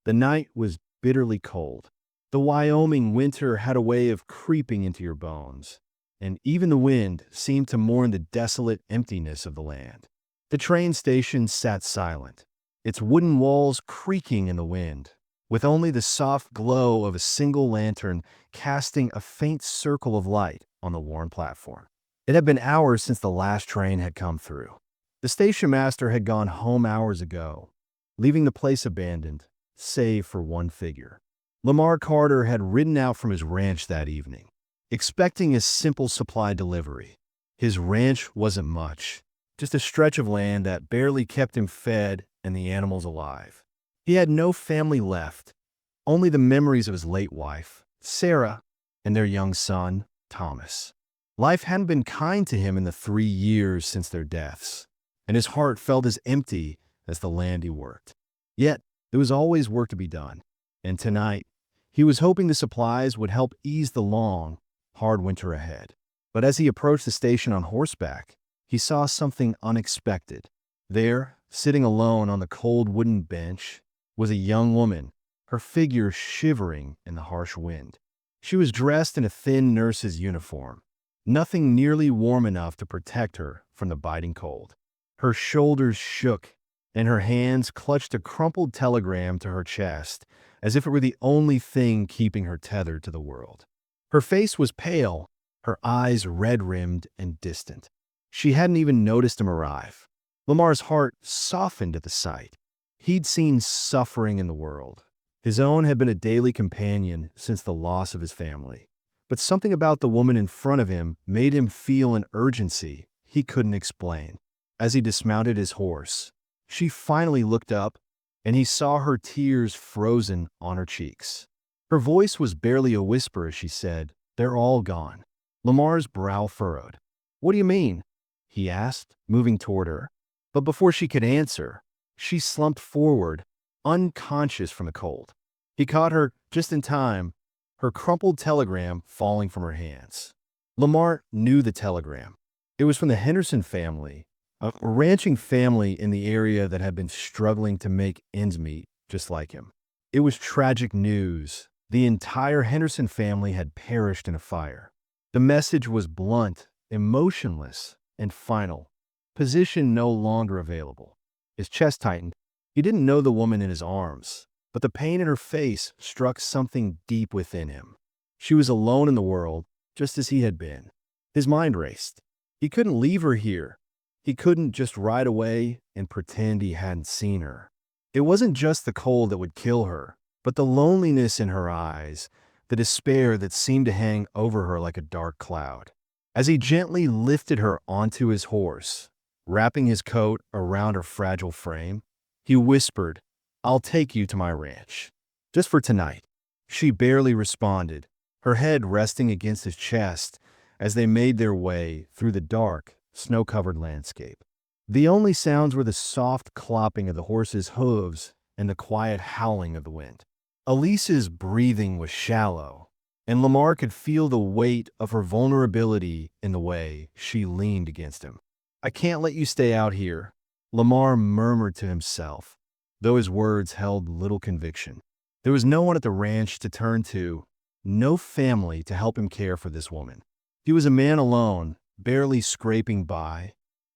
The night was bitterly cold. The Wyoming winter had a way of creeping into your bones, and even the wind seemed to mourn the desolate emptiness of the land. The train station sat silent, its wooden walls creaking in the wind, with only the soft glow of a single lantern casting a faint circle of light on the worn platform. It had been hours since the last train had come through. The station master had gone home hours ago, leaving the place abandoned, save for one figure. Lamar Carter had ridden out from his ranch that evening, expecting a simple supply delivery. His ranch wasn't much, just a stretch of land that barely kept him fed and the animals alive. He had no family left, only the memories of his late wife, Sarah, and their young son, Thomas. Life hadn't been kind to him in the 3 years since their deaths, and his heart felt as empty as the land he worked. Yet, there was always work to be done, and tonight, he was hoping the supplies would help ease the long, hard winter ahead. But as he approached the station on horseback, he saw something unexpected. There, sitting alone on the cold wooden bench, was a young woman, her figure shivering in the harsh wind. She was dressed in a thin nurse's uniform, nothing nearly warm enough to protect her from the biting cold. Her shoulders shook, and her hands clutched a crumpled telegram to her chest, as if it were the only thing keeping her tethered to the world. Her face was pale, her eyes red-rimmed and distant. She hadn't even noticed him arrive. Lamar's heart softened at the sight. He'd seen suffering in the world. His own had been a daily companion since the loss of his family. But something about the woman in front of him made him feel an urgency he couldn't explain. As he dismounted his horse, she finally looked up, and he saw her tears frozen on her cheeks. Her voice was barely a whisper as she said, "They're all gone." Lamar's brow furrowed. "What do you mean?" he asked, moving toward her. But before she could answer, she slumped forward, unconscious from the cold. He caught her just in time, her crumpled telegram falling from her hands. Lamar knew the telegram. It was from the Henderson family, a ranching family in the area that had been struggling to make ends meet, just like him. It was tragic news. The entire Henderson family had perished in a fire. The message was blunt, emotionless, and final. Position no longer available. His chest tightened. He didn't know the woman in his arms, but the pain in her face struck something deep within him. She was alone in the world, just as he had been. His mind raced. He couldn't leave her here. He couldn't just ride away and pretend he hadn't seen her. It wasn't just the cold that would kill her, but the loneliness in her eyes, the despair that seemed to hang over her like a dark cloud. As he gently lifted her onto his horse, wrapping his coat around her fragile frame, he whispered, "I'll take you to my ranch. Just for tonight." She barely responded, her head resting against his chest as they made their way through the dark, snow-covered landscape. The only sounds were the soft clopping of the horse's hooves and the quiet howling of the wind. Elise's breathing was shallow, and Lamar could feel the weight of her vulnerability in the way she leaned against him. "I can't let you stay out here," Lamar murmured to himself, though his words held little conviction. There was no one at the ranch to turn to, no family to help him care for this woman. He was a man alone, barely scraping by,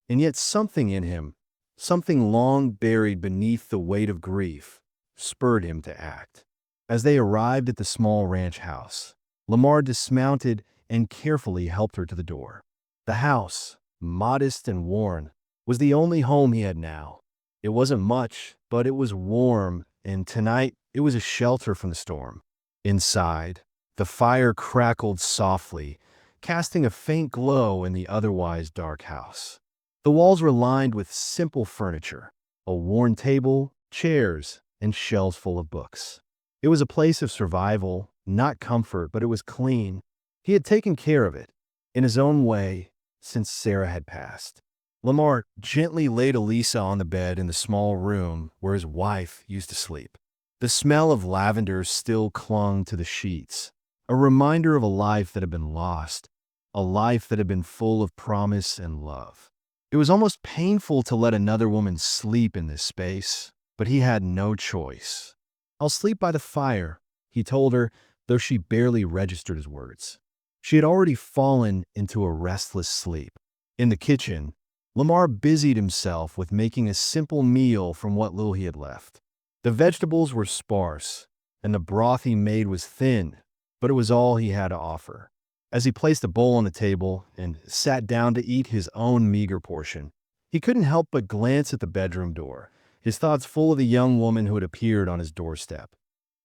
and yet something in him, something long buried beneath the weight of grief, spurred him to act. As they arrived at the small ranch house, Lamar dismounted and carefully helped her to the door. The house, modest and worn, was the only home he had now. It wasn't much, but it was warm, and tonight it was a shelter from the storm. Inside, the fire crackled softly, casting a faint glow in the otherwise dark house. The walls were lined with simple furniture, a worn table, chairs, and shelves full of books. It was a place of survival, not comfort, but it was clean. He had taken care of it, in his own way, since Sarah had passed. Lamar gently laid Elisa on the bed in the small room where his wife used to sleep. The smell of lavender still clung to the sheets, a reminder of a life that had been lost, a life that had been full of promise and love. It was almost painful to let another woman sleep in this space, but he had no choice. "I'll sleep by the fire," he told her, though she barely registered his words. She had already fallen into a restless sleep. In the kitchen, Lamar busied himself with making a simple meal from what little he had left. The vegetables were sparse, and the broth he made was thin, but it was all he had to offer. As he placed a bowl on the table and sat down to eat his own meager portion, he couldn't help but glance at the bedroom door, his thoughts full of the young woman who had appeared on his doorstep.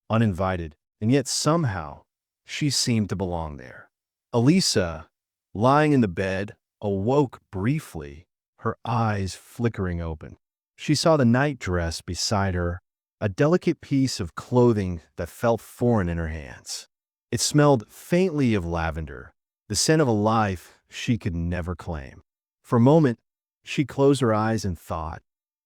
Uninvited, and yet somehow, she seemed to belong there. Elisa, lying in the bed, awoke briefly, her eyes flickering open. She saw the nightdress beside her, a delicate piece of clothing that felt foreign in her hands. It smelled faintly of lavender, the scent of a life she could never claim. For a moment, she closed her eyes and thought,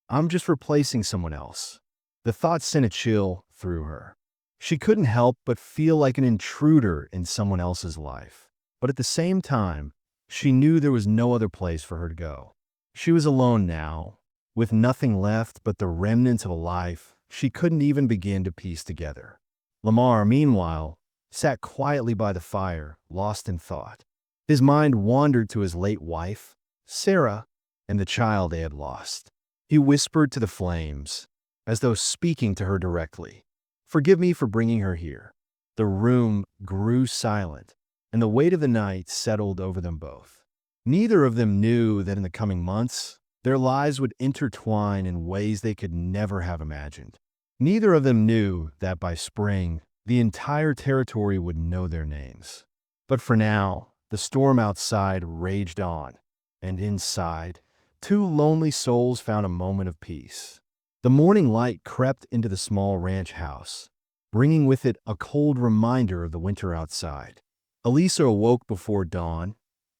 "I'm just replacing someone else." The thought sent a chill through her. She couldn't help but feel like an intruder in someone else's life. But at the same time, she knew there was no other place for her to go. She was alone now, with nothing left but the remnants of a life she couldn't even begin to piece together. Lamar, meanwhile, sat quietly by the fire, lost in thought. His mind wandered to his late wife, Sarah, and the child they had lost. He whispered to the flames, as though speaking to her directly, "Forgive me for bringing her here." The room grew silent, and the weight of the night settled over them both. Neither of them knew that in the coming months, their lives would intertwine in ways they could never have imagined. Neither of them knew that by spring, the entire territory would know their names. But for now, the storm outside raged on, and inside, two lonely souls found a moment of peace. The morning light crept into the small ranch house, bringing with it a cold reminder of the winter outside. Elisa awoke before dawn,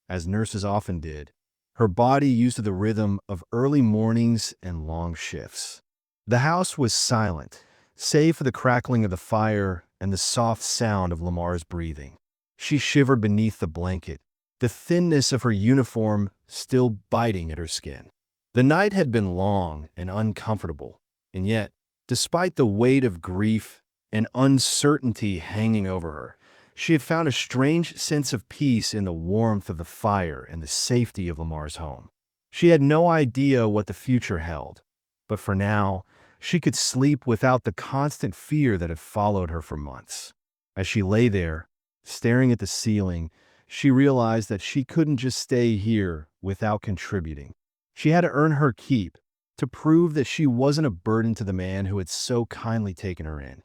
as nurses often did, her body used to the rhythm of early mornings and long shifts. The house was silent, save for the crackling of the fire and the soft sound of Lamar's breathing. She shivered beneath the blanket, the thinness of her uniform still biting at her skin. The night had been long and uncomfortable, and yet, despite the weight of grief and uncertainty hanging over her, she had found a strange sense of peace in the warmth of the fire and the safety of Lamar's home. She had no idea what the future held, but for now, she could sleep without the constant fear that had followed her for months. As she lay there, staring at the ceiling, she realized that she couldn't just stay here without contributing. She had to earn her keep, to prove that she wasn't a burden to the man who had so kindly taken her in.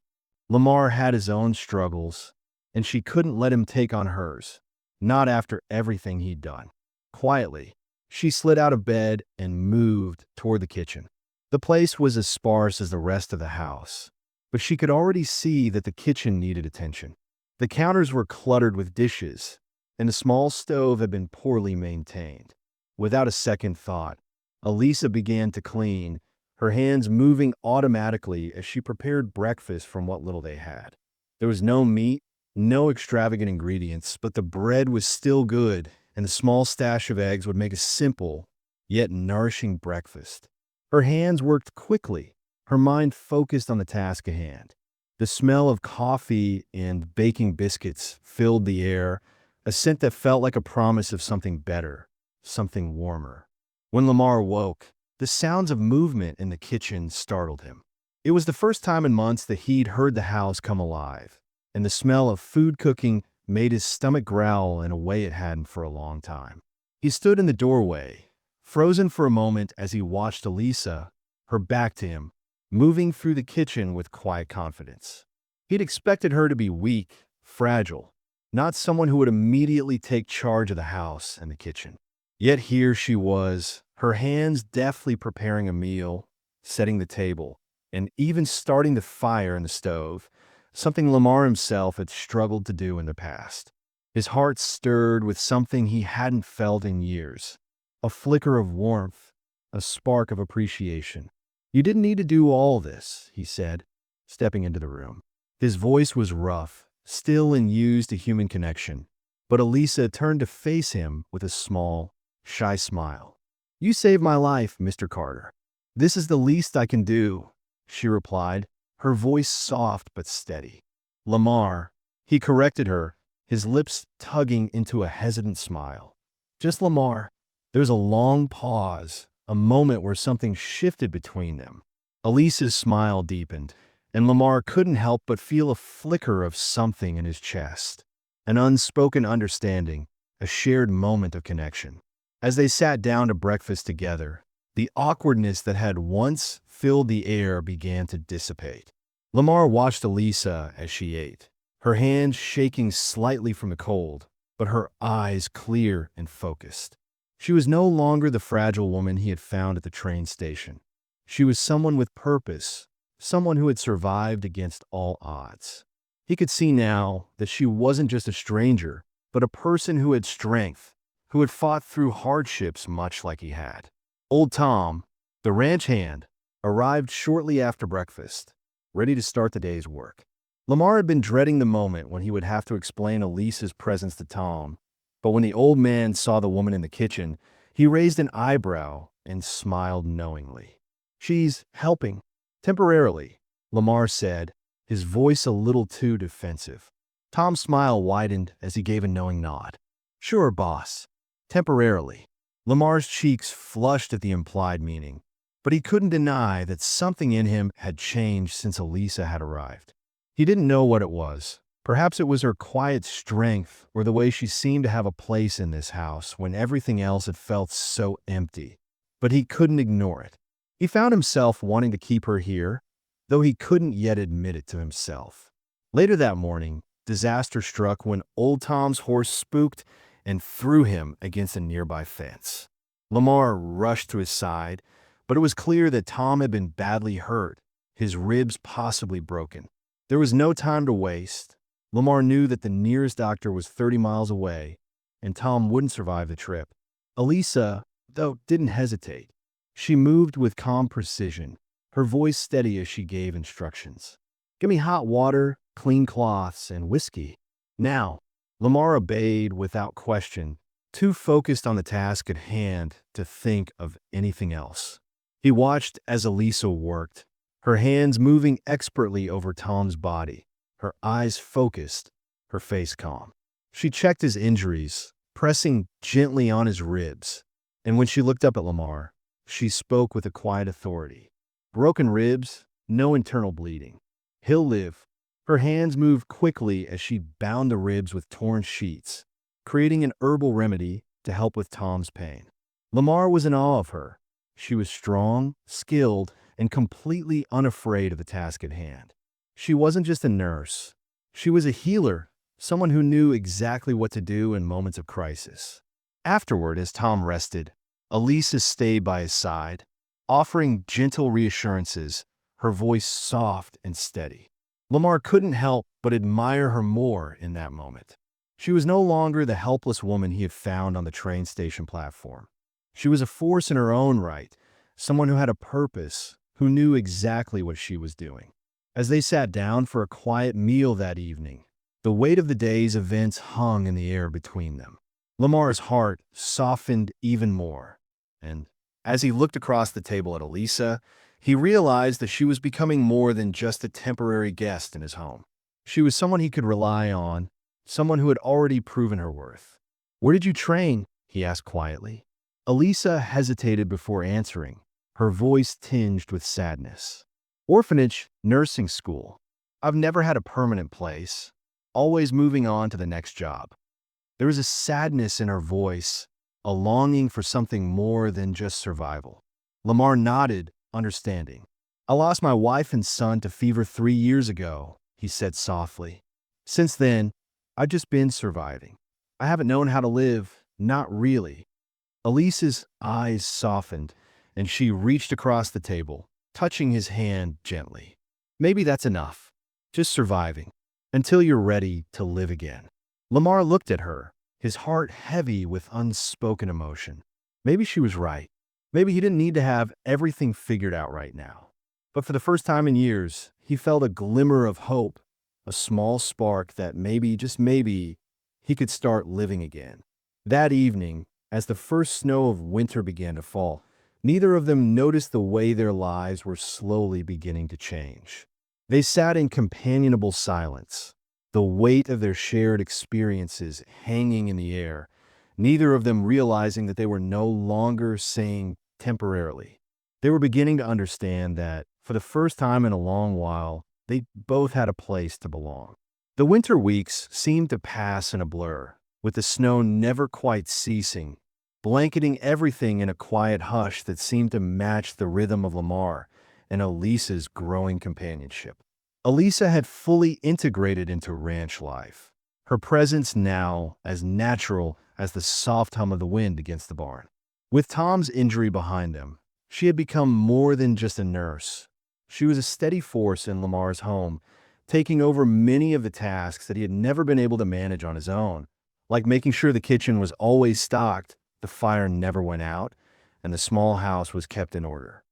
Lamar had his own struggles, and she couldn't let him take on hers, not after everything he'd done. Quietly, she slid out of bed and moved toward the kitchen. The place was as sparse as the rest of the house, but she could already see that the kitchen needed attention. The counters were cluttered with dishes, and the small stove had been poorly maintained. Without a second thought, Elisa began to clean, her hands moving automatically as she prepared breakfast from what little they had. There was no meat, no extravagant ingredients, but the bread was still good, and the small stash of eggs would make a simple, yet nourishing breakfast. Her hands worked quickly, her mind focused on the task at hand. The smell of coffee and baking biscuits filled the air, a scent that felt like a promise of something better, something warmer. When Lamar woke, the sounds of movement in the kitchen startled him. It was the first time in months that he'd heard the house come alive, and the smell of food cooking made his stomach growl in a way it hadn't for a long time. He stood in the doorway, frozen for a moment as he watched Elisa, her back to him, moving through the kitchen with quiet confidence. He'd expected her to be weak, fragile, not someone who would immediately take charge of the house and the kitchen. Yet here she was, her hands deftly preparing a meal, setting the table, and even starting the fire in the stove, something Lamar himself had struggled to do in the past. His heart stirred with something he hadn't felt in years, a flicker of warmth, a spark of appreciation. "You didn't need to do all this," he said, stepping into the room. His voice was rough, still unused to human connection, but Elisa turned to face him with a small, shy smile. "You saved my life, Mr. Carter. This is the least I can do," she replied, her voice soft but steady. Lamar, he corrected her, his lips tugging into a hesitant smile. Just Lamar. There's a long pause, a moment where something shifted between them. Elisa's smile deepened, and Lamar couldn't help but feel a flicker of something in his chest. An unspoken understanding, a shared moment of connection. As they sat down to breakfast together, the awkwardness that had once filled the air began to dissipate. Lamar watched Elisa as she ate, her hands shaking slightly from the cold, but her eyes clear and focused. She was no longer the fragile woman he had found at the train station. She was someone with purpose, someone who had survived against all odds. He could see now that she wasn't just a stranger, but a person who had strength, who had fought through hardships much like he had. Old Tom, the ranch hand, arrived shortly after breakfast, ready to start the day's work. Lamar had been dreading the moment when he would have to explain Elisa's presence to Tom, but when the old man saw the woman in the kitchen, he raised an eyebrow and smiled knowingly. "She's helping. Temporarily," Lamar said, his voice a little too defensive. Tom's smile widened as he gave a knowing nod. "Sure, boss. Temporarily." Lamar's cheeks flushed at the implied meaning, but he couldn't deny that something in him had changed since Elisa had arrived. He didn't know what it was. Perhaps it was her quiet strength or the way she seemed to have a place in this house when everything else had felt so empty. But he couldn't ignore it. He found himself wanting to keep her here, though he couldn't yet admit it to himself. Later that morning, disaster struck when old Tom's horse spooked and threw him against a nearby fence. Lamar rushed to his side, but it was clear that Tom had been badly hurt, his ribs possibly broken. There was no time to waste. Lamar knew that the nearest doctor was 30 miles away, and Tom wouldn't survive the trip. Elisa, though, didn't hesitate. She moved with calm precision, her voice steady as she gave instructions. "Give me hot water, clean cloths, and whiskey. Now." Lamar obeyed without question, too focused on the task at hand to think of anything else. He watched as Elisa worked, her hands moving expertly over Tom's body, her eyes focused, her face calm. She checked his injuries, pressing gently on his ribs, and when she looked up at Lamar, she spoke with a quiet authority. "Broken ribs, no internal bleeding. He'll live." Her hands moved quickly as she bound the ribs with torn sheets, creating an herbal remedy to help with Tom's pain. Lamar was in awe of her. She was strong, skilled, and completely unafraid of the task at hand. She wasn't just a nurse. She was a healer, someone who knew exactly what to do in moments of crisis. Afterward, as Tom rested, Elisa stayed by his side, offering gentle reassurances, her voice soft and steady. Lamar couldn't help but admire her more in that moment. She was no longer the helpless woman he had found on the train station platform. She was a force in her own right, someone who had a purpose, who knew exactly what she was doing. As they sat down for a quiet meal that evening, the weight of the day's events hung in the air between them. Lamar's heart softened even more, and as he looked across the table at Elisa, he realized that she was becoming more than just a temporary guest in his home. She was someone he could rely on, someone who had already proven her worth. "Where did you train?" he asked quietly. Elisa hesitated before answering, her voice tinged with sadness. "Orphanage, nursing school. I've never had a permanent place, always moving on to the next job." There was a sadness in her voice, a longing for something more than just survival. Lamar nodded, understanding. "I lost my wife and son to fever 3 years ago," he said softly. "Since then, I've just been surviving. I haven't known how to live, not really." Elisa's eyes softened, and she reached across the table, touching his hand gently. "Maybe that's enough. Just surviving, until you're ready to live again." Lamar looked at her, his heart heavy with unspoken emotion. Maybe she was right. Maybe he didn't need to have everything figured out right now. But for the first time in years, he felt a glimmer of hope, a small spark that maybe, just maybe, he could start living again. That evening, as the first snow of winter began to fall, neither of them noticed the way their lives were slowly beginning to change. They sat in companionable silence, the weight of their shared experiences hanging in the air, neither of them realizing that they were no longer saying temporarily. They were beginning to understand that, for the first time in a long while, they both had a place to belong. The winter weeks seemed to pass in a blur, with the snow never quite ceasing, blanketing everything in a quiet hush that seemed to match the rhythm of Lamar and Elisa's growing companionship. Elisa had fully integrated into ranch life, her presence now as natural as the soft hum of the wind against the barn. With Tom's injury behind them, she had become more than just a nurse. She was a steady force in Lamar's home, taking over many of the tasks that he had never been able to manage on his own, like making sure the kitchen was always stocked, the fire never went out, and the small house was kept in order.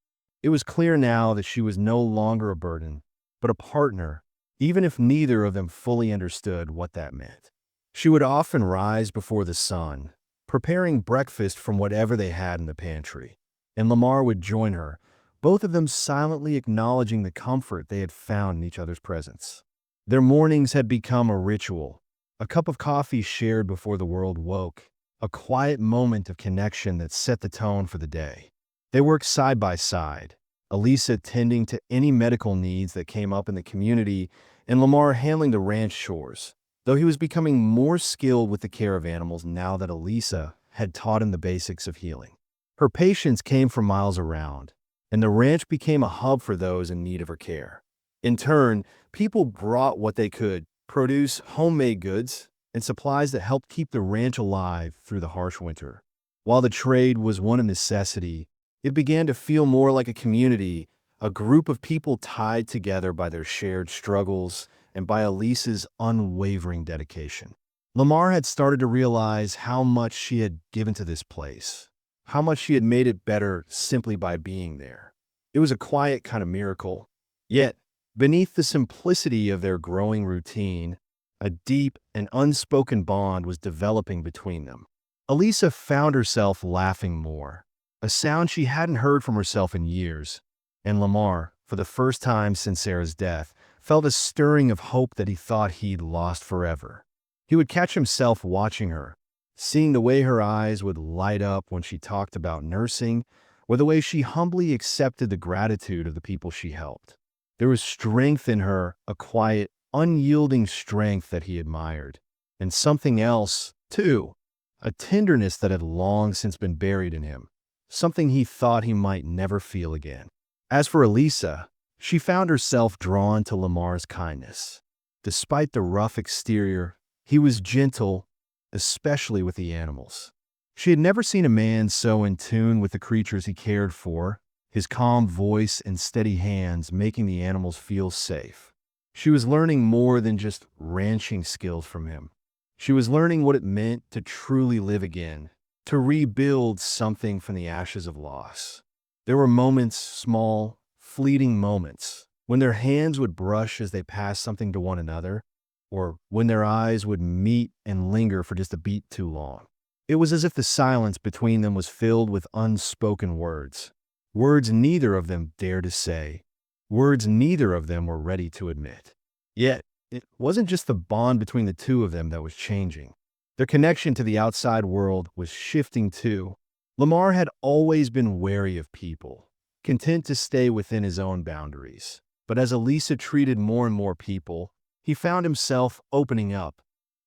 It was clear now that she was no longer a burden, but a partner, even if neither of them fully understood what that meant. She would often rise before the sun, preparing breakfast from whatever they had in the pantry, and Lamar would join her, both of them silently acknowledging the comfort they had found in each other's presence. Their mornings had become a ritual, a cup of coffee shared before the world woke, a quiet moment of connection that set the tone for the day. They worked side by side, Elisa tending to any medical needs that came up in the community, and Lamar handling the ranch chores, though he was becoming more skilled with the care of animals now that Elisa had taught him the basics of healing. Her patients came from miles around, and the ranch became a hub for those in need of her care. In turn, people brought what they could, produce, homemade goods, and supplies that helped keep the ranch alive through the harsh winter. While the trade was one of necessity, it began to feel more like a community, a group of people tied together by their shared struggles and by Elisa's unwavering dedication. Lamar had started to realize how much she had given to this place, how much she had made it better simply by being there. It was a quiet kind of miracle. Yet, beneath the simplicity of their growing routine, a deep and unspoken bond was developing between them. Elisa found herself laughing more, a sound she hadn't heard from herself in years, and Lamar, for the first time since Sarah's death, felt a stirring of hope that he thought he'd lost forever. He would catch himself watching her, seeing the way her eyes would light up when she talked about nursing, or the way she humbly accepted the gratitude of the people she helped. There was strength in her, a quiet, unyielding strength that he admired, and something else, too, a tenderness that had long since been buried in him, something he thought he might never feel again. As for Elisa, she found herself drawn to Lamar's kindness. Despite the rough exterior, he was gentle, especially with the animals. She had never seen a man so in tune with the creatures he cared for, his calm voice and steady hands making the animals feel safe. She was learning more than just ranching skills from him. She was learning what it meant to truly live again, to rebuild something from the ashes of loss. There were moments, small, fleeting moments, when their hands would brush as they passed something to one another, or when their eyes would meet and linger for just a beat too long. It was as if the silence between them was filled with unspoken words, words neither of them dared to say, words neither of them were ready to admit. Yet, it wasn't just the bond between the two of them that was changing. Their connection to the outside world was shifting too. Lamar had always been wary of people, content to stay within his own boundaries. But as Elisa treated more and more people, he found himself opening up,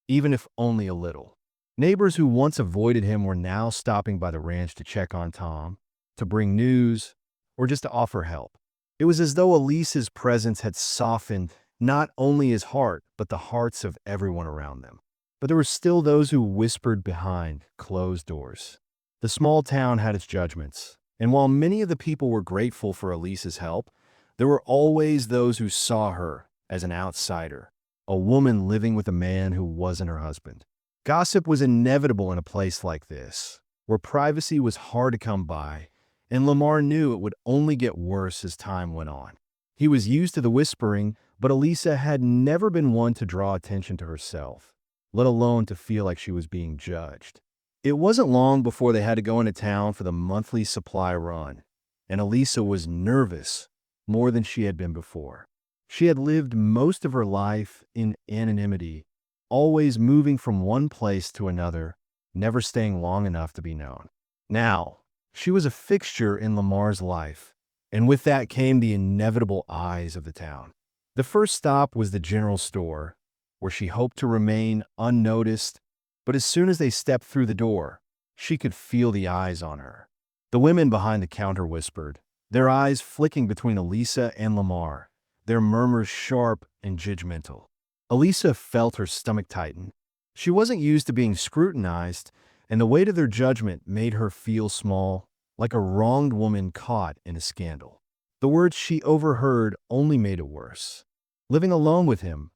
even if only a little. Neighbors who once avoided him were now stopping by the ranch to check on Tom, to bring news, or just to offer help. It was as though Elisa's presence had softened not only his heart, but the hearts of everyone around them. But there were still those who whispered behind closed doors. The small town had its judgments, and while many of the people were grateful for Elisa's help, there were always those who saw her as an outsider, a woman living with a man who wasn't her husband. Gossip was inevitable in a place like this, where privacy was hard to come by, and Lamar knew it would only get worse as time went on. He was used to the whispering, but Elisa had never been one to draw attention to herself, let alone to feel like she was being judged. It wasn't long before they had to go into town for the monthly supply run, and Elisa was nervous more than she had been before. She had lived most of her life in anonymity, always moving from one place to another, never staying long enough to be known. Now, she was a fixture in Lamar's life, and with that came the inevitable eyes of the town. The first stop was the general store, where she hoped to remain unnoticed, but as soon as they stepped through the door, she could feel the eyes on her. The women behind the counter whispered, their eyes flicking between Elisa and Lamar, their murmurs sharp and judgmental. Elisa felt her stomach tighten. She wasn't used to being scrutinized, and the weight of their judgment made her feel small, like a wronged woman caught in a scandal. The words she overheard only made it worse. Living alone with him,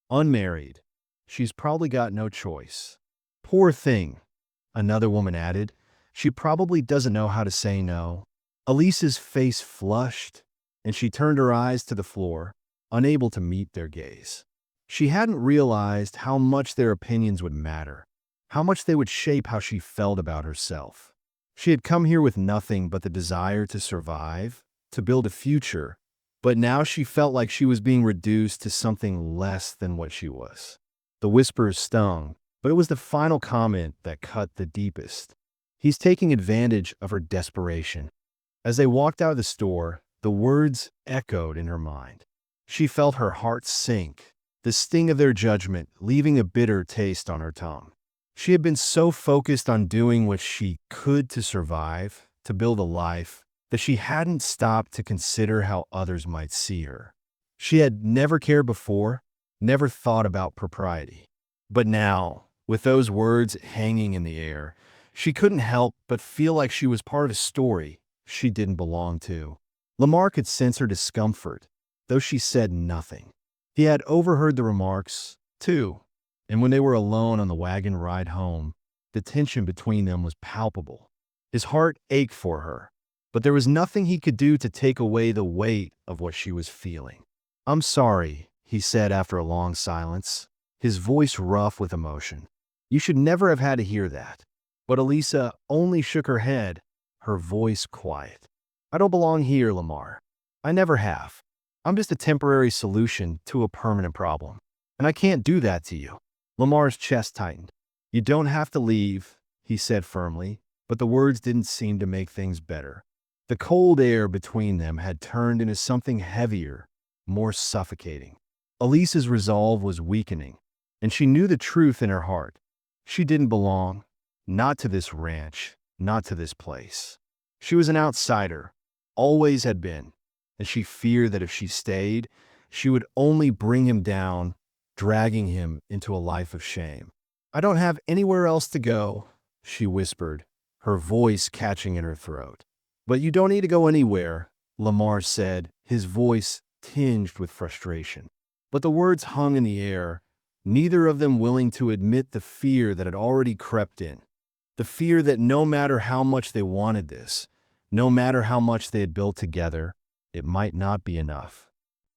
unmarried, she's probably got no choice. Poor thing, another woman added. She probably doesn't know how to say no. Elisa's face flushed, and she turned her eyes to the floor, unable to meet their gaze. She hadn't realized how much their opinions would matter, how much they would shape how she felt about herself. She had come here with nothing but the desire to survive, to build a future, but now she felt like she was being reduced to something less than what she was. The whispers stung, but it was the final comment that cut the deepest. He's taking advantage of her desperation. As they walked out of the store, the words echoed in her mind. She felt her heart sink, the sting of their judgment leaving a bitter taste on her tongue. She had been so focused on doing what she could to survive, to build a life, that she hadn't stopped to consider how others might see her. She had never cared before, never thought about propriety. But now, with those words hanging in the air, she couldn't help but feel like she was part of a story she didn't belong to. Lamar could sense her discomfort, though she said nothing. He had overheard the remarks, too, and when they were alone on the wagon ride home, the tension between them was palpable. His heart ached for her, but there was nothing he could do to take away the weight of what she was feeling. "I'm sorry," he said after a long silence, his voice rough with emotion. "You should never have had to hear that." But Elisa only shook her head, her voice quiet. "I don't belong here, Lamar. I never have. I'm just a temporary solution to a permanent problem. And I can't do that to you." Lamar's chest tightened. "You don't have to leave," he said firmly, but the words didn't seem to make things better. The cold air between them had turned into something heavier, more suffocating. Elisa's resolve was weakening, and she knew the truth in her heart. She didn't belong, not to this ranch, not to this place. She was an outsider, always had been, and she feared that if she stayed, she would only bring him down, dragging him into a life of shame. "I don't have anywhere else to go," she whispered, her voice catching in her throat. "But you don't need to go anywhere," Lamar said, his voice tinged with frustration. But the words hung in the air, neither of them willing to admit the fear that had already crept in. The fear that no matter how much they wanted this, no matter how much they had built together, it might not be enough.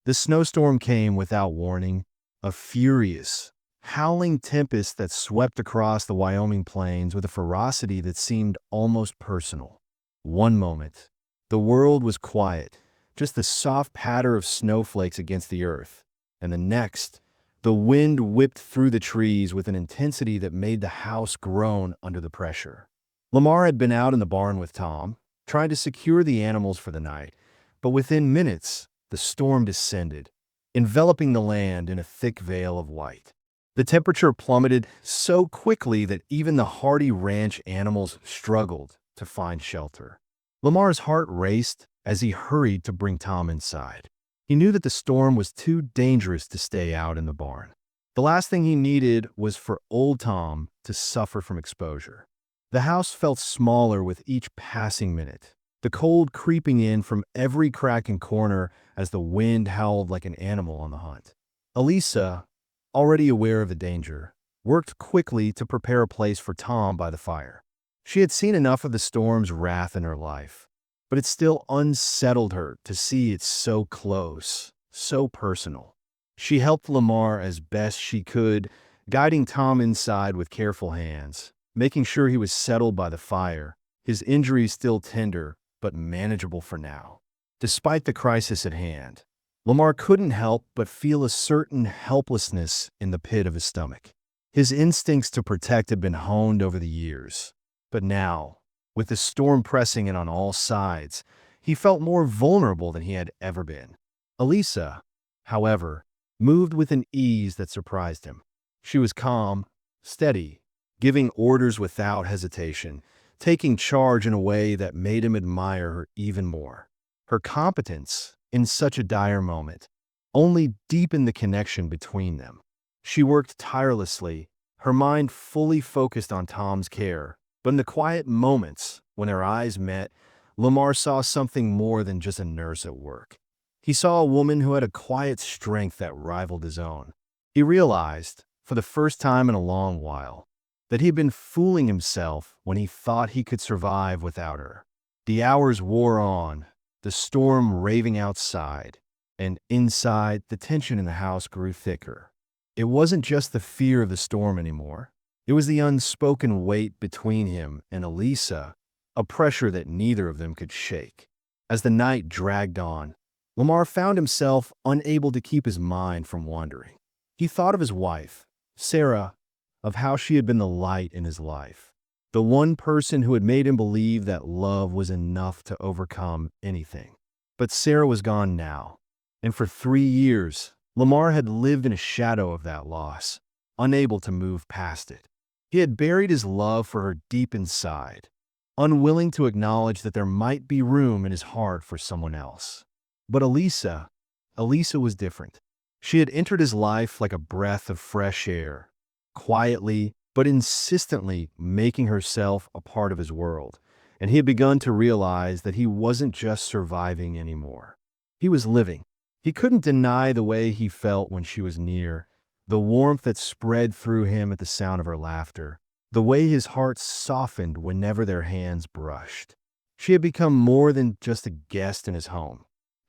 The snowstorm came without warning, a furious, howling tempest that swept across the Wyoming plains with a ferocity that seemed almost personal. One moment, the world was quiet, just the soft patter of snowflakes against the earth, and the next, the wind whipped through the trees with an intensity that made the house groan under the pressure. Lamar had been out in the barn with Tom, trying to secure the animals for the night, but within minutes, the storm descended, enveloping the land in a thick veil of white. The temperature plummeted so quickly that even the hardy ranch animals struggled to find shelter. Lamar's heart raced as he hurried to bring Tom inside. He knew that the storm was too dangerous to stay out in the barn. The last thing he needed was for old Tom to suffer from exposure. The house felt smaller with each passing minute, the cold creeping in from every crack and corner as the wind howled like an animal on the hunt. Elisa, already aware of the danger, worked quickly to prepare a place for Tom by the fire. She had seen enough of the storm's wrath in her life, but it still unsettled her to see it so close, so personal. She helped Lamar as best she could, guiding Tom inside with careful hands, making sure he was settled by the fire, his injuries still tender but manageable for now. Despite the crisis at hand, Lamar couldn't help but feel a certain helplessness in the pit of his stomach. His instincts to protect had been honed over the years. But now, with the storm pressing in on all sides, he felt more vulnerable than he had ever been. Elisa, however, moved with an ease that surprised him. She was calm, steady, giving orders without hesitation, taking charge in a way that made him admire her even more. Her competence, in such a dire moment, only deepened the connection between them. She worked tirelessly, her mind fully focused on Tom's care, but in the quiet moments when their eyes met, Lamar saw something more than just a nurse at work. He saw a woman who had a quiet strength that rivaled his own. He realized, for the first time in a long while, that he had been fooling himself when he thought he could survive without her. The hours wore on, the storm raving outside, and inside, the tension in the house grew thicker. It wasn't just the fear of the storm anymore. It was the unspoken weight between him and Elisa, a pressure that neither of them could shake. As the night dragged on, Lamar found himself unable to keep his mind from wandering. He thought of his wife, Sarah, of how she had been the light in his life, the one person who had made him believe that love was enough to overcome anything. But Sarah was gone now, and for 3 years, Lamar had lived in a shadow of that loss, unable to move past it. He had buried his love for her deep inside, unwilling to acknowledge that there might be room in his heart for someone else. But Elisa was different. She had entered his life like a breath of fresh air, quietly but insistently making herself a part of his world, and he had begun to realize that he wasn't just surviving anymore. He was living. He couldn't deny the way he felt when she was near, the warmth that spread through him at the sound of her laughter, the way his heart softened whenever their hands brushed. She had become more than just a guest in his home.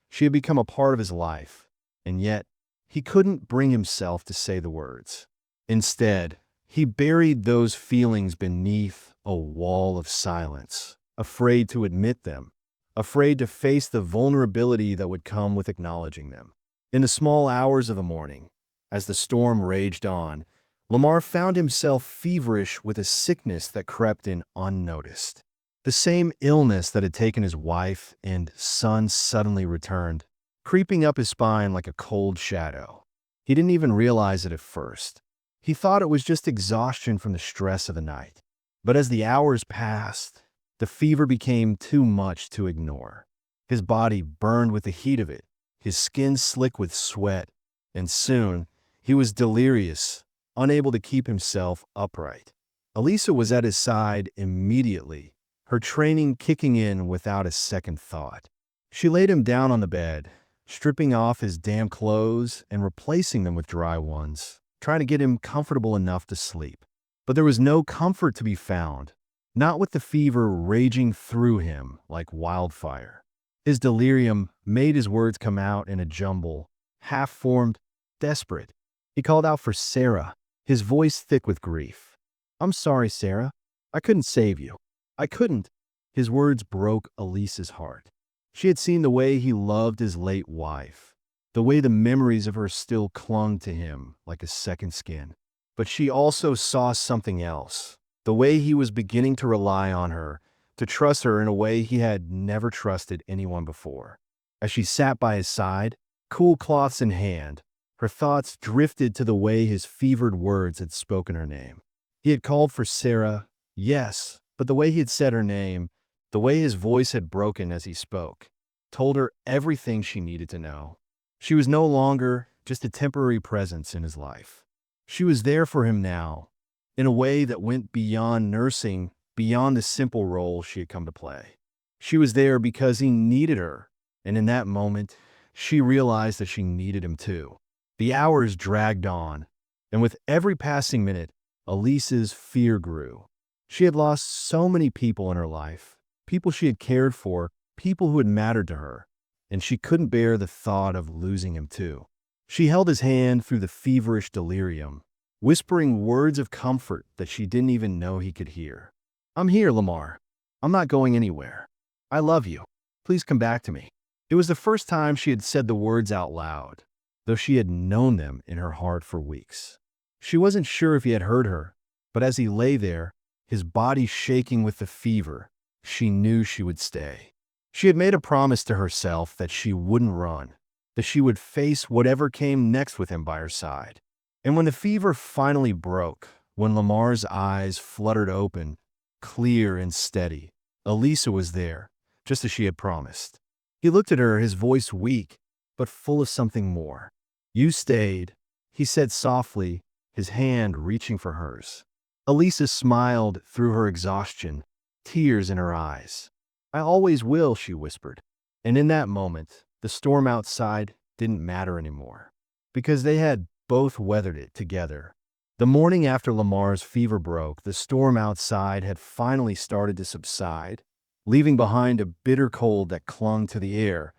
She had become a part of his life, and yet he couldn't bring himself to say the words. Instead, he buried those feelings beneath a wall of silence, afraid to admit them, afraid to face the vulnerability that would come with acknowledging them. In the small hours of the morning, as the storm raged on, Lamar found himself feverish with a sickness that crept in unnoticed. The same illness that had taken his wife and son suddenly returned, creeping up his spine like a cold shadow. He didn't even realize it at first. He thought it was just exhaustion from the stress of the night. But as the hours passed, the fever became too much to ignore. His body burned with the heat of it, his skin slick with sweat, and soon he was delirious, unable to keep himself upright. Elisa was at his side immediately, her training kicking in without a second thought. She laid him down on the bed, stripping off his damp clothes and replacing them with dry ones, trying to get him comfortable enough to sleep. But there was no comfort to be found, not with the fever raging through him like wildfire. His delirium made his words come out in a jumble, half-formed, desperate. He called out for Sarah, his voice thick with grief. "I'm sorry, Sarah. I couldn't save you. I couldn't." His words broke Elisa's heart. She had seen the way he loved his late wife, the way the memories of her still clung to him like a second skin. But she also saw something else, the way he was beginning to rely on her, to trust her in a way he had never trusted anyone before. As she sat by his side, cool cloths in hand, her thoughts drifted to the way his fevered words had spoken her name. He had called for Sarah, yes, but the way he had said her name, the way his voice had broken as he spoke, told her everything she needed to know. She was no longer just a temporary presence in his life. She was there for him now, in a way that went beyond nursing, beyond the simple role she had come to play. She was there because he needed her, and in that moment, she realized that she needed him too. The hours dragged on, and with every passing minute, Elisa's fear grew. She had lost so many people in her life, people she had cared for, people who had mattered to her, and she couldn't bear the thought of losing him too. She held his hand through the feverish delirium, whispering words of comfort that she didn't even know he could hear. "I'm here, Lamar. I'm not going anywhere. I love you. Please come back to me." It was the first time she had said the words out loud, though she had known them in her heart for weeks. She wasn't sure if he had heard her, but as he lay there, his body shaking with the fever, she knew she would stay. She had made a promise to herself that she wouldn't run, that she would face whatever came next with him by her side. And when the fever finally broke, when Lamar's eyes fluttered open, clear and steady, Elisa was there, just as she had promised. He looked at her, his voice weak, but full of something more. "You stayed," he said softly, his hand reaching for hers. Elisa smiled through her exhaustion, tears in her eyes. "I always will," she whispered. And in that moment, the storm outside didn't matter anymore, because they had both weathered it together. The morning after Lamar's fever broke, the storm outside had finally started to subside, leaving behind a bitter cold that clung to the air,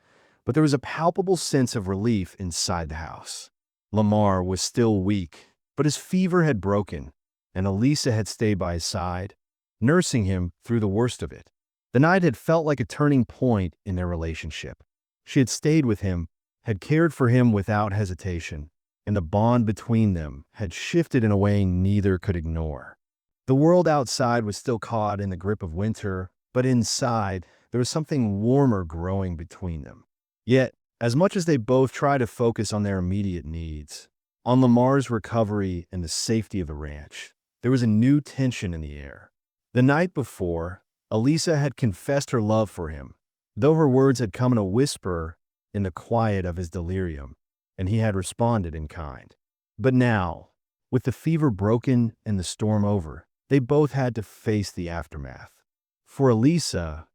but there was a palpable sense of relief inside the house. Lamar was still weak, but his fever had broken, and Elisa had stayed by his side, nursing him through the worst of it. The night had felt like a turning point in their relationship. She had stayed with him, had cared for him without hesitation, and the bond between them had shifted in a way neither could ignore. The world outside was still caught in the grip of winter, but inside, there was something warmer growing between them. Yet, as much as they both tried to focus on their immediate needs, on Lamar's recovery and the safety of the ranch, there was a new tension in the air. The night before, Elisa had confessed her love for him, though her words had come in a whisper in the quiet of his delirium, and he had responded in kind. But now, with the fever broken and the storm over, they both had to face the aftermath. For Elisa,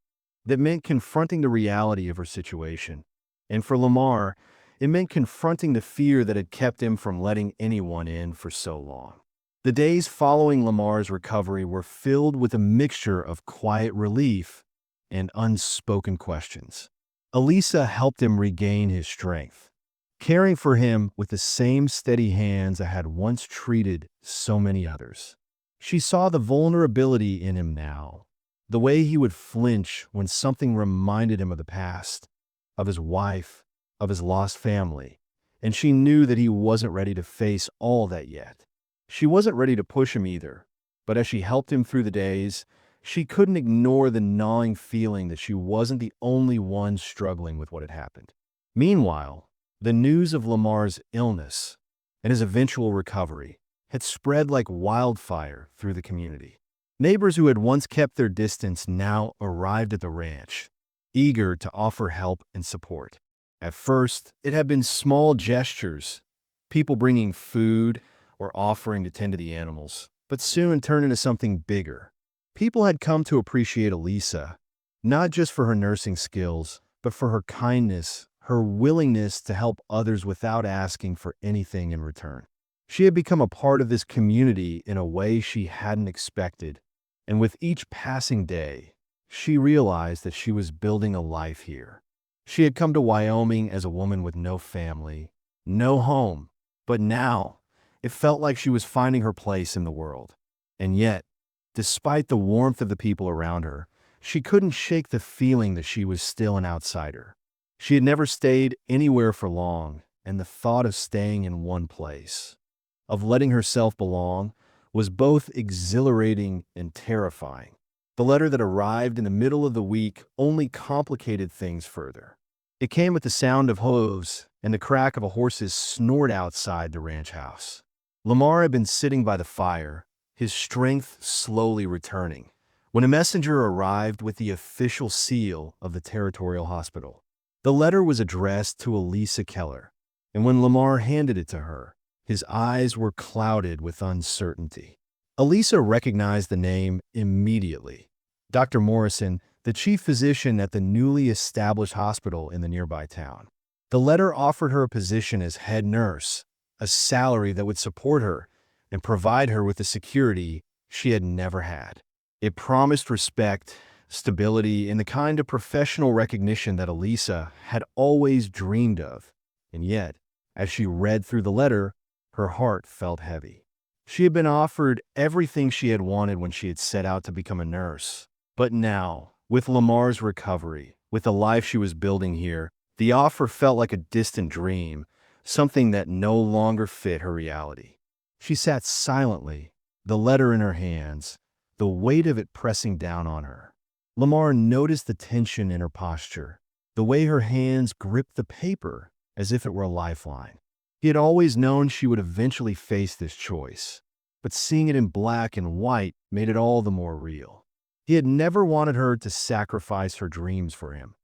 that meant confronting the reality of her situation, and for Lamar, it meant confronting the fear that had kept him from letting anyone in for so long. The days following Lamar's recovery were filled with a mixture of quiet relief and unspoken questions. Elisa helped him regain his strength, caring for him with the same steady hands that had once treated so many others. She saw the vulnerability in him now, the way he would flinch when something reminded him of the past, of his wife, of his lost family, and she knew that he wasn't ready to face all that yet. She wasn't ready to push him either, but as she helped him through the days, she couldn't ignore the gnawing feeling that she wasn't the only one struggling with what had happened. Meanwhile, the news of Lamar's illness and his eventual recovery had spread like wildfire through the community. Neighbors who had once kept their distance now arrived at the ranch, eager to offer help and support. At first, it had been small gestures, people bringing food or offering to tend to the animals, but soon turned into something bigger. People had come to appreciate Elisa, not just for her nursing skills, but for her kindness, her willingness to help others without asking for anything in return. She had become a part of this community in a way she hadn't expected, and with each passing day, she realized that she was building a life here. She had come to Wyoming as a woman with no family, no home, but now it felt like she was finding her place in the world. And yet, despite the warmth of the people around her, she couldn't shake the feeling that she was still an outsider. She had never stayed anywhere for long, and the thought of staying in one place, of letting herself belong, was both exhilarating and terrifying. The letter that arrived in the middle of the week only complicated things further. It came with the sound of hooves and the crack of a horse's snort outside the ranch house. Lamar had been sitting by the fire, his strength slowly returning, when a messenger arrived with the official seal of the territorial hospital. The letter was addressed to Elisa Keller, and when Lamar handed it to her, his eyes were clouded with uncertainty. Elisa recognized the name immediately. Dr. Morrison, the chief physician at the newly established hospital in the nearby town. The letter offered her a position as head nurse, a salary that would support her and provide her with the security she had never had. It promised respect, stability, and the kind of professional recognition that Elisa had always dreamed of. And yet, as she read through the letter, her heart felt heavy. She had been offered everything she had wanted when she had set out to become a nurse. But now, with Lamar's recovery, with the life she was building here, The offer felt like a distant dream, something that no longer fit her reality. She sat silently, the letter in her hands, the weight of it pressing down on her. Lamar noticed the tension in her posture, the way her hands gripped the paper as if it were a lifeline. He had always known she would eventually face this choice, but seeing it in black and white made it all the more real. He had never wanted her to sacrifice her dreams for him,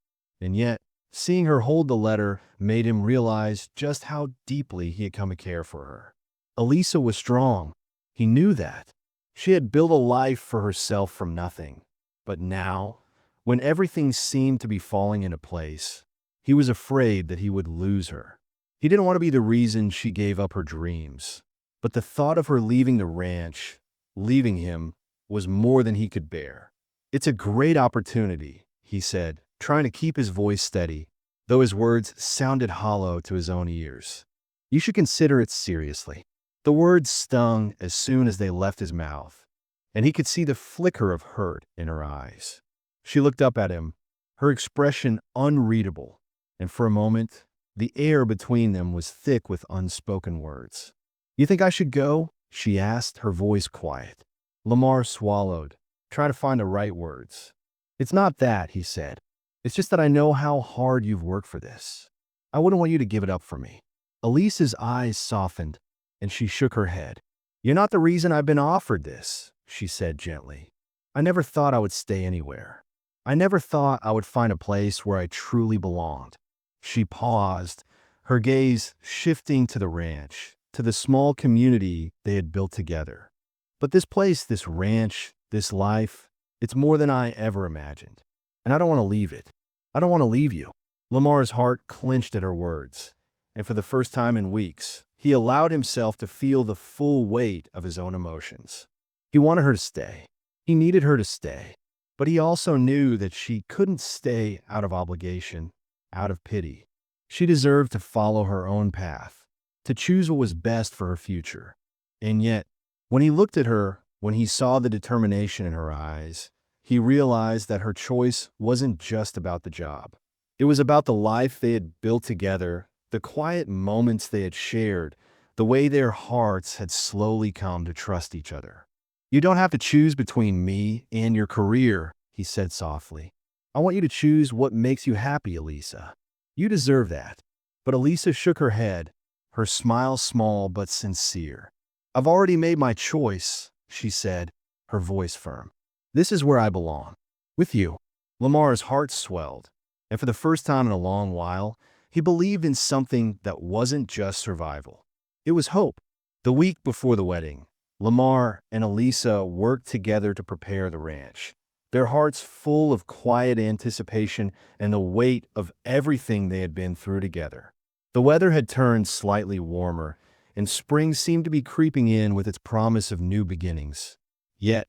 and yet, seeing her hold the letter made him realize just how deeply he had come to care for her. Elisa was strong. He knew that. She had built a life for herself from nothing. But now, when everything seemed to be falling into place, he was afraid that he would lose her. He didn't want to be the reason she gave up her dreams. But the thought of her leaving the ranch, leaving him, was more than he could bear. "It's a great opportunity," he said, trying to keep his voice steady, though his words sounded hollow to his own ears. "You should consider it seriously." The words stung as soon as they left his mouth, and he could see the flicker of hurt in her eyes. She looked up at him, her expression unreadable, and for a moment, the air between them was thick with unspoken words. "You think I should go?" she asked, her voice quiet. Lamar swallowed, trying to find the right words. "It's not that," he said. "It's just that I know how hard you've worked for this. I wouldn't want you to give it up for me." Elisa's eyes softened, and she shook her head. "You're not the reason I've been offered this," she said gently. "I never thought I would stay anywhere. I never thought I would find a place where I truly belonged." She paused, her gaze shifting to the ranch, to the small community they had built together. "But this place, this ranch, this life, it's more than I ever imagined. And I don't want to leave it. I don't want to leave you." Lamar's heart clenched at her words, and for the first time in weeks, he allowed himself to feel the full weight of his own emotions. He wanted her to stay. He needed her to stay. But he also knew that she couldn't stay out of obligation, out of pity. She deserved to follow her own path, to choose what was best for her future. And yet, when he looked at her, when he saw the determination in her eyes, he realized that her choice wasn't just about the job. It was about the life they had built together, the quiet moments they had shared, the way their hearts had slowly come to trust each other. "You don't have to choose between me and your career," he said softly. "I want you to choose what makes you happy, Elisa. You deserve that." But Elisa shook her head, her smile small but sincere. "I've already made my choice," she said, her voice firm. "This is where I belong. With you." Lamar's heart swelled, and for the first time in a long while, he believed in something that wasn't just survival. It was hope. The week before the wedding, Lamar and Elisa worked together to prepare the ranch, their hearts full of quiet anticipation and the weight of everything they had been through together. The weather had turned slightly warmer, and spring seemed to be creeping in with its promise of new beginnings. Yet,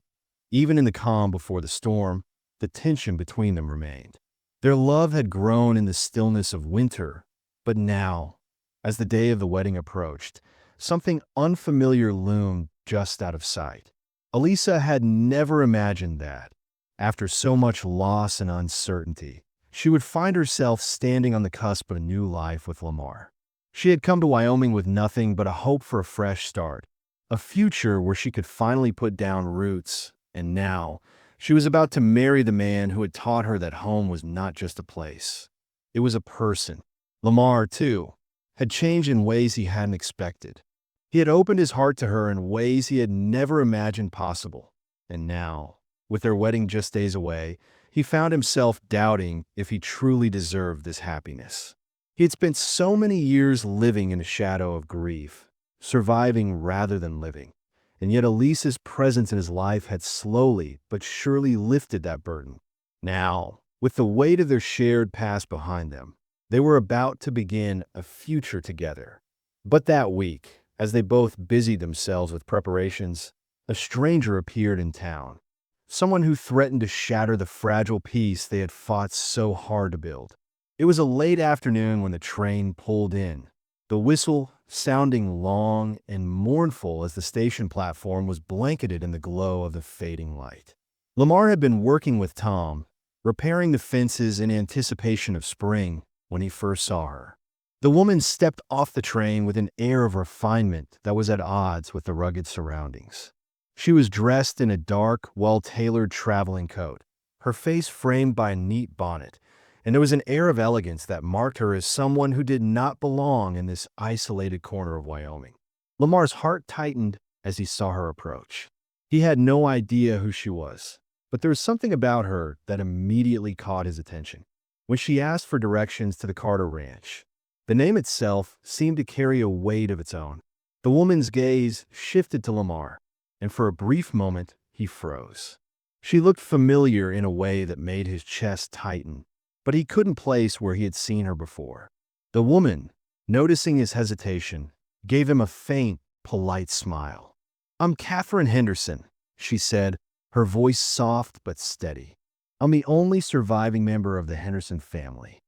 even in the calm before the storm, the tension between them remained. Their love had grown in the stillness of winter, but now, as the day of the wedding approached, something unfamiliar loomed just out of sight. Elisa had never imagined that, after so much loss and uncertainty, she would find herself standing on the cusp of a new life with Lamar. She had come to Wyoming with nothing but a hope for a fresh start, a future where she could finally put down roots, and now, she was about to marry the man who had taught her that home was not just a place. It was a person. Lamar, too, had changed in ways he hadn't expected. He had opened his heart to her in ways he had never imagined possible. And now, with their wedding just days away, he found himself doubting if he truly deserved this happiness. He had spent so many years living in a shadow of grief, surviving rather than living. And yet Elisa's presence in his life had slowly but surely lifted that burden. Now, with the weight of their shared past behind them, they were about to begin a future together. But that week, as they both busied themselves with preparations, a stranger appeared in town. Someone who threatened to shatter the fragile peace they had fought so hard to build. It was a late afternoon when the train pulled in, the whistle sounding long and mournful as the station platform was blanketed in the glow of the fading light. Lamar had been working with Tom, repairing the fences in anticipation of spring, when he first saw her. The woman stepped off the train with an air of refinement that was at odds with the rugged surroundings. She was dressed in a dark, well-tailored traveling coat, her face framed by a neat bonnet, and there was an air of elegance that marked her as someone who did not belong in this isolated corner of Wyoming. Lamar's heart tightened as he saw her approach. He had no idea who she was, but there was something about her that immediately caught his attention. When she asked for directions to the Carter Ranch, the name itself seemed to carry a weight of its own. The woman's gaze shifted to Lamar, and for a brief moment, he froze. She looked familiar in a way that made his chest tighten, but he couldn't place where he had seen her before. The woman, noticing his hesitation, gave him a faint, polite smile. "I'm Catherine Henderson," she said, her voice soft but steady. "I'm the only surviving member of the Henderson family."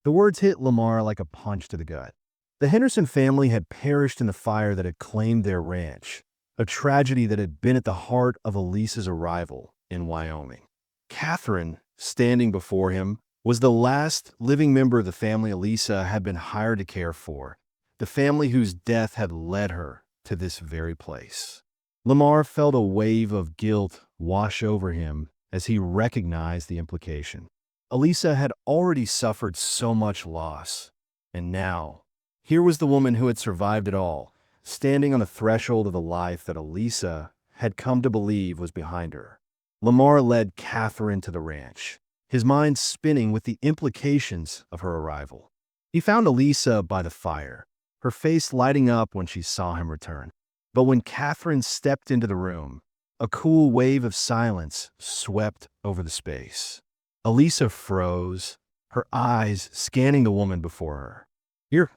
The words hit Lamar like a punch to the gut. The Henderson family had perished in the fire that had claimed their ranch, a tragedy that had been at the heart of Elisa's arrival in Wyoming. Catherine, standing before him, was the last living member of the family Elisa had been hired to care for, the family whose death had led her to this very place. Lamar felt a wave of guilt wash over him as he recognized the implication. Elisa had already suffered so much loss, and now, here was the woman who had survived it all, standing on the threshold of the life that Elisa had come to believe was behind her. Lamar led Catherine to the ranch, his mind spinning with the implications of her arrival. He found Elisa by the fire, her face lighting up when she saw him return. But when Catherine stepped into the room, a cool wave of silence swept over the space. Elisa froze, her eyes scanning the woman before her. "Here."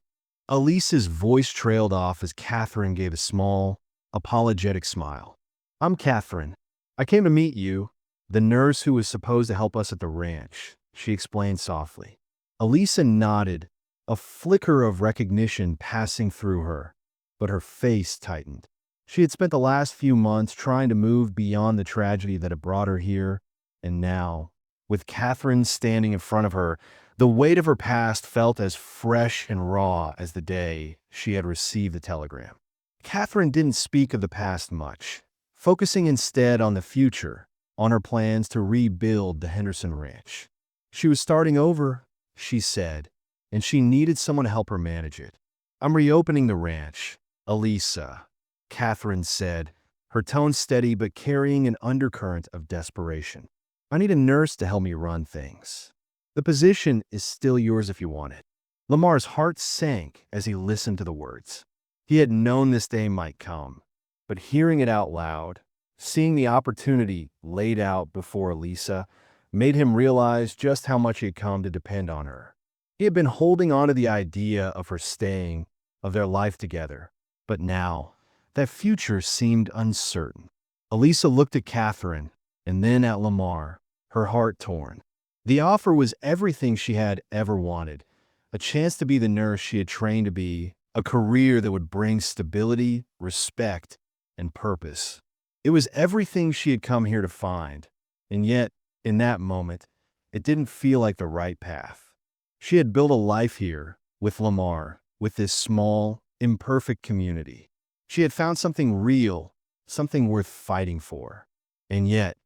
Elisa's voice trailed off as Catherine gave a small, apologetic smile. "I'm Catherine. I came to meet you, the nurse who was supposed to help us at the ranch," she explained softly. Elisa nodded, a flicker of recognition passing through her, but her face tightened. She had spent the last few months trying to move beyond the tragedy that had brought her here, and now, with Catherine standing in front of her, the weight of her past felt as fresh and raw as the day she had received the telegram. Catherine didn't speak of the past much, focusing instead on the future, on her plans to rebuild the Henderson Ranch. She was starting over, she said, and she needed someone to help her manage it. "I'm reopening the ranch, Elisa," Catherine said, her tone steady but carrying an undercurrent of desperation. "I need a nurse to help me run things. The position is still yours if you want it." Lamar's heart sank as he listened to the words. He had known this day might come, but hearing it out loud, seeing the opportunity laid out before Elisa, made him realize just how much he had come to depend on her. He had been holding on to the idea of her staying, of their life together, but now, that future seemed uncertain. Elisa looked at Catherine, and then at Lamar, her heart torn. The offer was everything she had ever wanted, a chance to be the nurse she had trained to be, a career that would bring stability, respect, and purpose. It was everything she had come here to find, and yet, in that moment, it didn't feel like the right path. She had built a life here, with Lamar, with this small, imperfect community. She had found something real, something worth fighting for. And yet,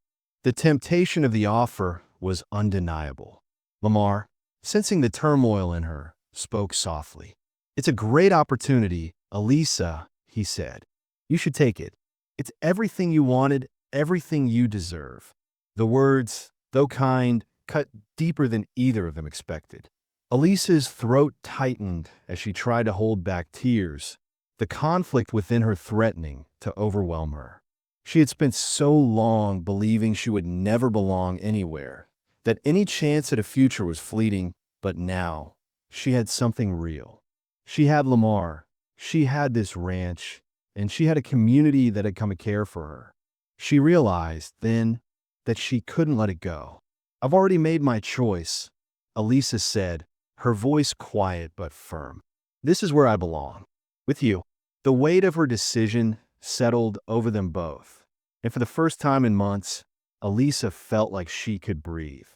the temptation of the offer was undeniable. Lamar, sensing the turmoil in her, spoke softly. "It's a great opportunity, Elisa," he said. "You should take it. It's everything you wanted, everything you deserve." The words, though kind, cut deeper than either of them expected. Elisa's throat tightened as she tried to hold back tears, the conflict within her threatening to overwhelm her. She had spent so long believing she would never belong anywhere, that any chance at a future was fleeting, but now she had something real. She had Lamar, she had this ranch, and she had a community that had come to care for her. She realized, then, that she couldn't let it go. "I've already made my choice," Elisa said, her voice quiet but firm. "This is where I belong, with you." The weight of her decision settled over them both, and for the first time in months, Elisa felt like she could breathe.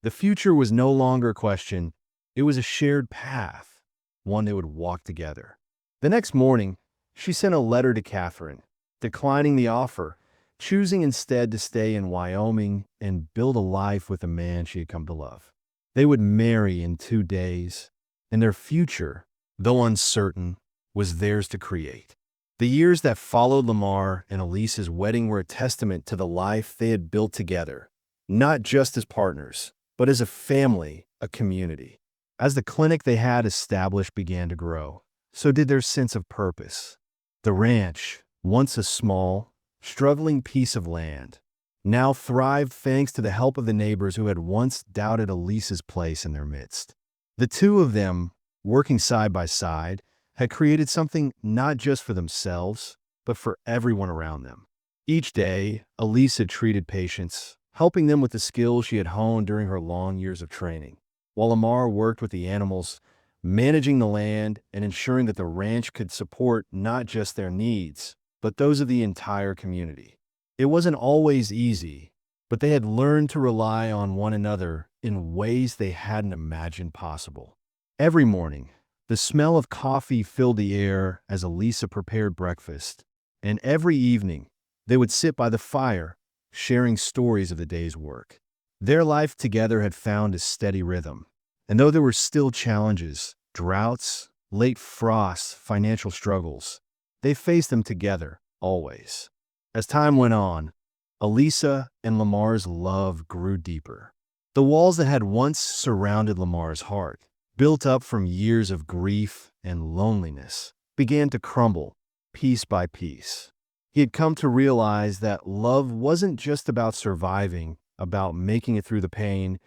The future was no longer a question, It was a shared path, one they would walk together. The next morning, she sent a letter to Catherine, declining the offer, choosing instead to stay in Wyoming and build a life with a man she had come to love. They would marry in 2 days, and their future, though uncertain, was theirs to create. The years that followed Lamar and Elisa's wedding were a testament to the life they had built together, not just as partners, but as a family, a community. As the clinic they had established began to grow, so did their sense of purpose. The ranch, once a small, struggling piece of land, now thrived thanks to the help of the neighbors who had once doubted Elisa's place in their midst. The two of them, working side by side, had created something not just for themselves, but for everyone around them. Each day, Elisa treated patients, helping them with the skills she had honed during her long years of training, while Lamar worked with the animals, managing the land and ensuring that the ranch could support not just their needs, but those of the entire community. It wasn't always easy, but they had learned to rely on one another in ways they hadn't imagined possible. Every morning, the smell of coffee filled the air as Elisa prepared breakfast, and every evening, they would sit by the fire, sharing stories of the day's work. Their life together had found a steady rhythm, and though there were still challenges, droughts, late frosts, financial struggles, they faced them together, always. As time went on, Elisa and Lamar's love grew deeper. The walls that had once surrounded Lamar's heart, built up from years of grief and loneliness, began to crumble, piece by piece. He had come to realize that love wasn't just about surviving, about making it through the pain.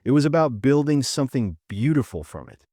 It was about building something beautiful from it.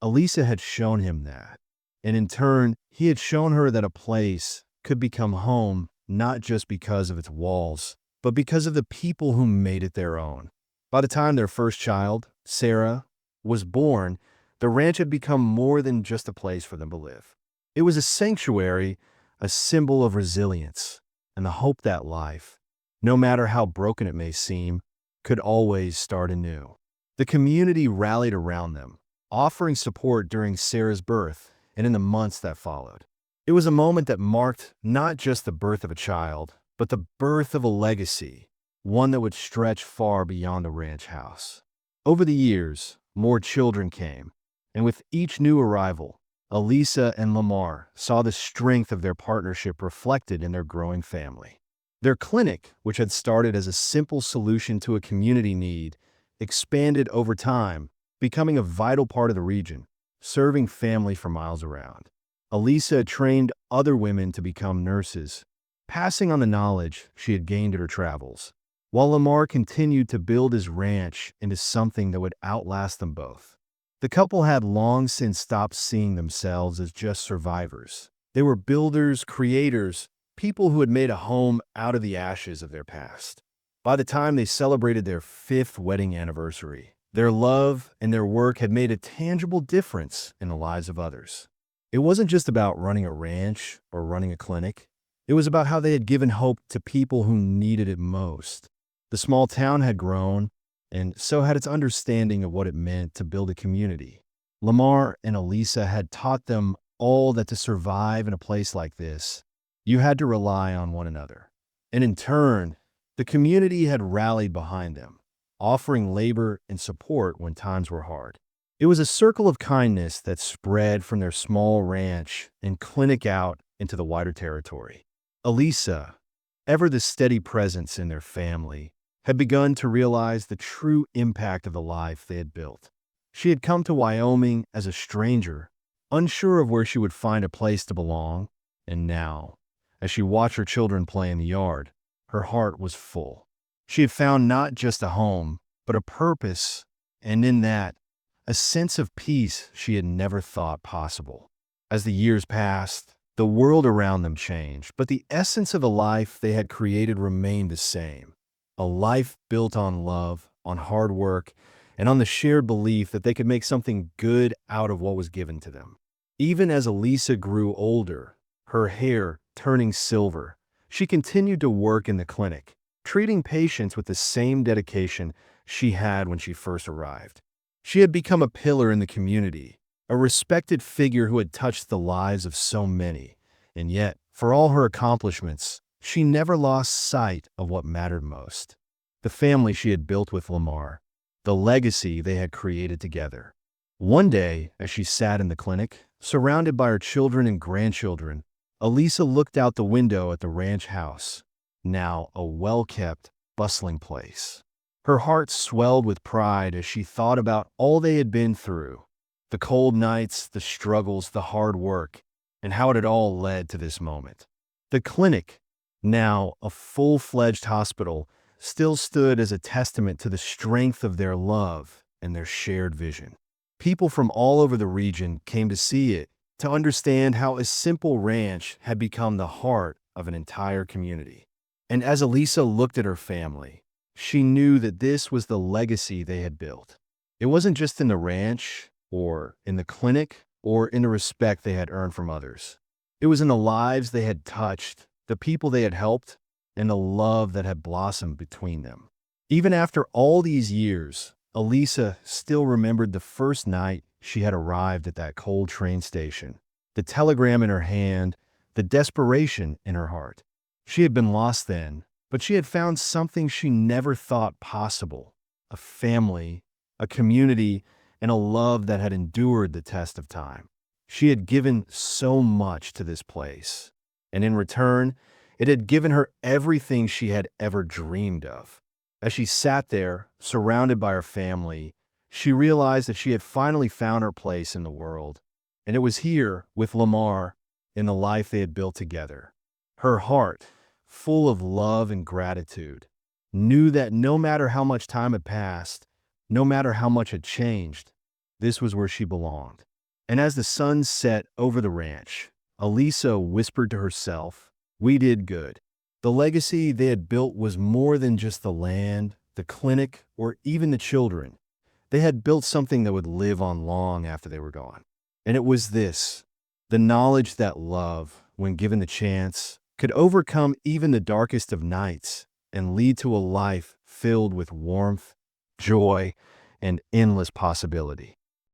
Elisa had shown him that, and in turn, he had shown her that a place could become home not just because of its walls, but because of the people who made it their own. By the time their first child, Sarah, was born, the ranch had become more than just a place for them to live. It was a sanctuary, a symbol of resilience, and the hope that life, no matter how broken it may seem, could always start anew. The community rallied around them, offering support during Sarah's birth and in the months that followed. It was a moment that marked not just the birth of a child, but the birth of a legacy, one that would stretch far beyond the ranch house. Over the years, more children came, and with each new arrival, Elisa and Lamar saw the strength of their partnership reflected in their growing family. Their clinic, which had started as a simple solution to a community need, expanded over time, becoming a vital part of the region, serving family for miles around. Elisa trained other women to become nurses, passing on the knowledge she had gained at her travels, while Lamar continued to build his ranch into something that would outlast them both. The couple had long since stopped seeing themselves as just survivors. They were builders, creators, people who had made a home out of the ashes of their past. By the time they celebrated their 5th wedding anniversary, their love and their work had made a tangible difference in the lives of others. It wasn't just about running a ranch or running a clinic. It was about how they had given hope to people who needed it most. The small town had grown, and so had its understanding of what it meant to build a community. Lamar and Elisa had taught them all that to survive in a place like this, you had to rely on one another. And in turn, the community had rallied behind them, offering labor and support when times were hard. It was a circle of kindness that spread from their small ranch and clinic out into the wider territory. Elisa, ever the steady presence in their family, had begun to realize the true impact of the life they had built. She had come to Wyoming as a stranger, unsure of where she would find a place to belong, and now, as she watched her children play in the yard, her heart was full. She had found not just a home, but a purpose, and in that, a sense of peace she had never thought possible. As the years passed, the world around them changed, but the essence of the life they had created remained the same. A life built on love, on hard work, and on the shared belief that they could make something good out of what was given to them. Even as Elisa grew older, her hair turning silver, she continued to work in the clinic, treating patients with the same dedication she had when she first arrived. She had become a pillar in the community, a respected figure who had touched the lives of so many. And yet, for all her accomplishments, she never lost sight of what mattered most: the family she had built with Lamar, the legacy they had created together. One day, as she sat in the clinic, surrounded by her children and grandchildren, Elisa looked out the window at the ranch house, now a well-kept, bustling place. Her heart swelled with pride as she thought about all they had been through: the cold nights, the struggles, the hard work, and how it had all led to this moment. The clinic, now a full-fledged hospital, still stood as a testament to the strength of their love and their shared vision. People from all over the region came to see it, to understand how a simple ranch had become the heart of an entire community. And as Elisa looked at her family, she knew that this was the legacy they had built. It wasn't just in the ranch, or in the clinic, or in the respect they had earned from others. It was in the lives they had touched, the people they had helped, and the love that had blossomed between them. Even after all these years, Elisa still remembered the first night she had arrived at that cold train station, the telegram in her hand, the desperation in her heart. She had been lost then, but she had found something she never thought possible: a family, a community, and a love that had endured the test of time. She had given so much to this place, and in return, it had given her everything she had ever dreamed of. As she sat there, surrounded by her family, she realized that she had finally found her place in the world, and it was here, with Lamar, in the life they had built together. Her heart, full of love and gratitude, knew that no matter how much time had passed, no matter how much had changed, this was where she belonged. And as the sun set over the ranch, Elisa whispered to herself, "We did good." The legacy they had built was more than just the land, the clinic, or even the children. They had built something that would live on long after they were gone. And it was this: the knowledge that love, when given the chance, could overcome even the darkest of nights and lead to a life filled with warmth, joy, and endless possibility.